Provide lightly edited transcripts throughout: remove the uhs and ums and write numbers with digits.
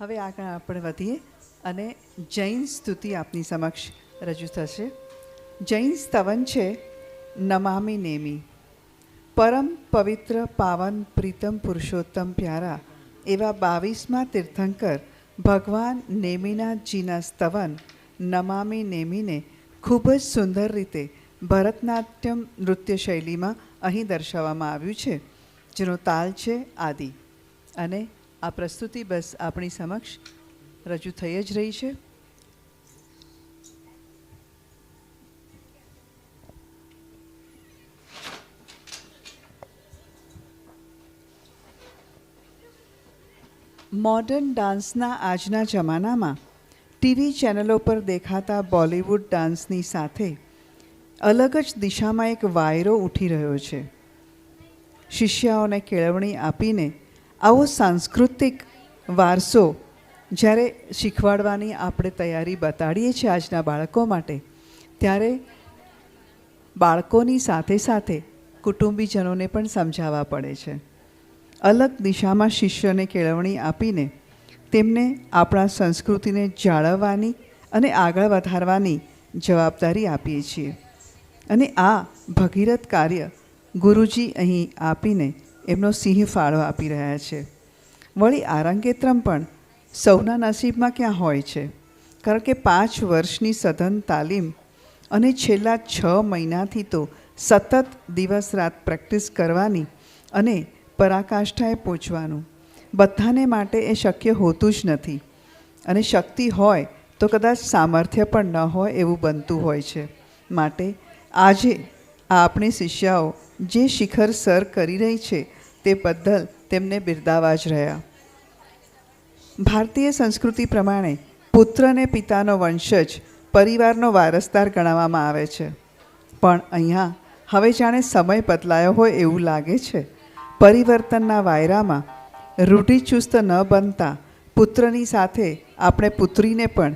હવે આગળ આપણે વધીએ અને જૈન સ્તુતિ આપની સમક્ષ રજૂ થશે. જૈન સ્તવન છે નમામિ નેમી. પરમ પવિત્ર પાવન પ્રીતમ પુરુષોત્તમ પ્યારા એવા 22મા તીર્થંકર ભગવાન નેમિનાથજીના સ્તવન નમામિ નેમીને ખૂબ જ સુંદર રીતે ભરતનાટ્યમ નૃત્ય શૈલીમાં અહીં દર્શાવવામાં આવ્યું છે, જેનો તાલ છે આદિ. અને આ પ્રસ્તુતિ બસ આપણી સમક્ષ રજૂ થઈ જ રહી છે. મોડર્ન ડાન્સના આજના જમાનામાં ટીવી ચેનલો પર દેખાતા બોલિવૂડ ડાન્સની સાથે અલગ જ દિશામાં એક વાયરો ઉઠી રહ્યો છે. શિષ્યાઓને કેળવણી આપીને આવો સાંસ્કૃતિક વારસો જ્યારે શીખવાડવાની આપણે તૈયારી બતાડીએ છીએ આજના બાળકો માટે, ત્યારે બાળકોની સાથે સાથે કુટુંબીજનોને પણ સમજાવવા પડે છે. અલગ દિશામાં શિષ્યોને કેળવણી આપીને તેમને આપણા સંસ્કૃતિને જાળવવાની અને આગળ વધારવાની જવાબદારી આપીએ છીએ. અને આ ભગીરથ કાર્ય ગુરુજી અહીં આપીને એમનો સિંહ ફાળો આપી રહ્યા છે. વળી આરંગેત્રમ પણ સૌના નસીબમાં ક્યાં હોય છે, કારણ કે 5 વર્ષની સઘન તાલીમ અને છેલ્લા 6 મહિનાથી તો સતત દિવસ રાત પ્રેક્ટિસ કરવાની અને પરાકાષ્ઠાએ પહોંચવાનું બધાને માટે એ શક્ય હોતું જ નથી. અને શક્તિ હોય તો કદાચ સામર્થ્ય પણ ન હોય એવું બનતું હોય છે. માટે આજે આપણી શિષ્યાઓ જે શિખર સર કરી રહી છે તે બદલ તેમને બિરદાવવા જ રહ્યા. ભારતીય સંસ્કૃતિ પ્રમાણે પુત્રને પિતાનો વંશજ પરિવારનો વારસદાર ગણવામાં આવે છે. પણ અહીંયા હવે જાણે સમય બદલાયો હોય એવું લાગે છે. પરિવર્તનના વાયરામાં રૂઢિચુસ્ત ન બનતા પુત્રની સાથે આપણે પુત્રીને પણ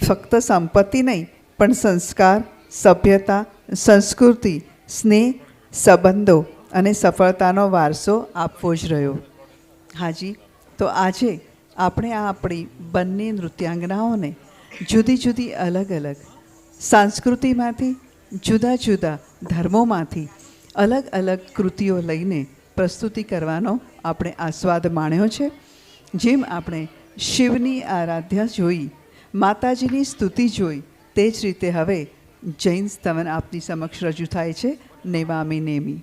ફક્ત સંપત્તિ નહીં પણ સંસ્કાર, સભ્યતા, સંસ્કૃતિ, સ્નેહ, સંબંધો અને સફળતાનો વારસો આપવો જ રહ્યો. હાજી, તો આજે આપણે આપણી બંને નૃત્યાંગનાઓને જુદી જુદી અલગ અલગ સંસ્કૃતિમાંથી, જુદા જુદા ધર્મોમાંથી અલગ અલગ કૃતિઓ લઈને પ્રસ્તુતિ કરવાનો આપણે આસ્વાદ માણ્યો છે. જેમ આપણે શિવની આરાધ્યા જોઈ, માતાજીની સ્તુતિ જોઈ, તે જ રીતે હવે જૈન સ્તવન આપની સમક્ષ રજૂ થાય છે નમામિ નેમી.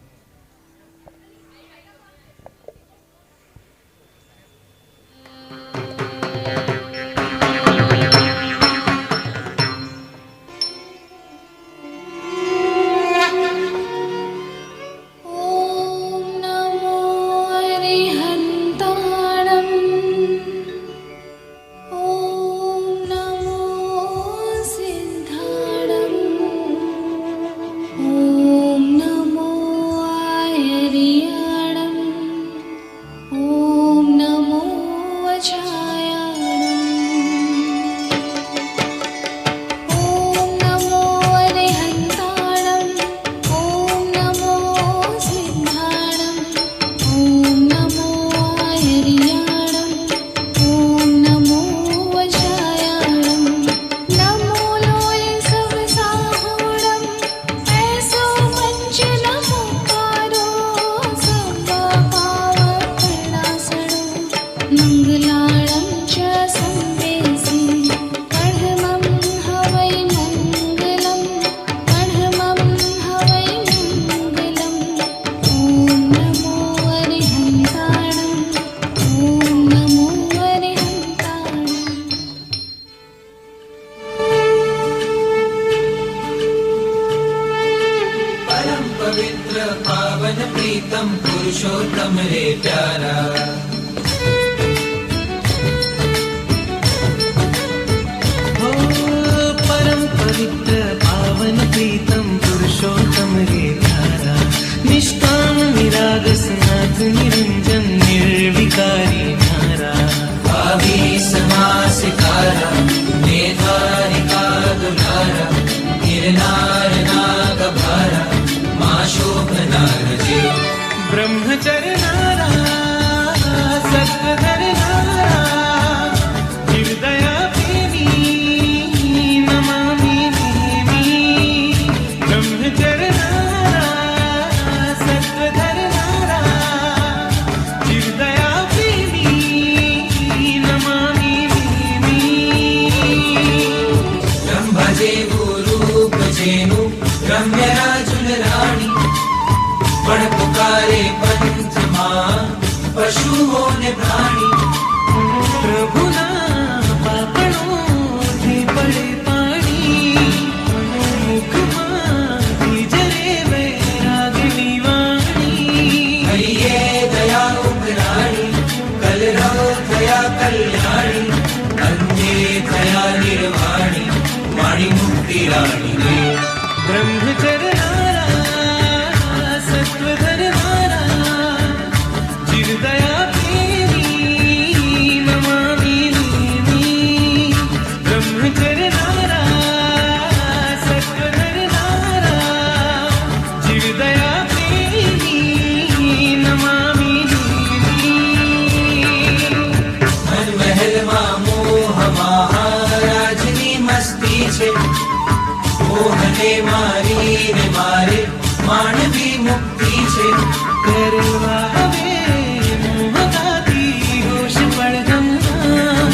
पुरुषोत्तम रे प्यारा. हो परम पवित्र पावन प्रीतम पुरुषोत्तम रे प्यारा. निष्काम निराग सनाथ निरंजन निर्विकारी नारा. भावी समासिकारा मेधारिका दुलारा. गिरनार नाग भारा माँ शोभनार जे. ब्रह्मचर्य नारा सत्धर नारा રાણી મુક્તિ રાણી રે બ્રહ્મચર્યારા સત્વ ધરનારા જીવદયા પ્રેમી નમામિ દેવી બ્રહ્મચર્યારા સત્વ ધરનારા જીવદયા પ્રેમી નમામિ દેવી મહેલમાં મોહ મહારાજની મસ્તી છે મોહને મારીને મારે માનવી મુક્તિ છે કરવા હવે મોહગાતી હોશ પડગમના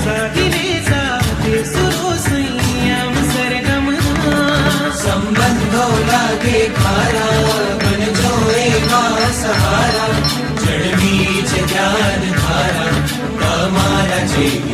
સાથીને સાથે સુરો સંયમ સરગમના સંબંધો લાગે ખારા બનજો એવા સહારા ચડવી છે ધ્યાન ધારા તમારા જેવી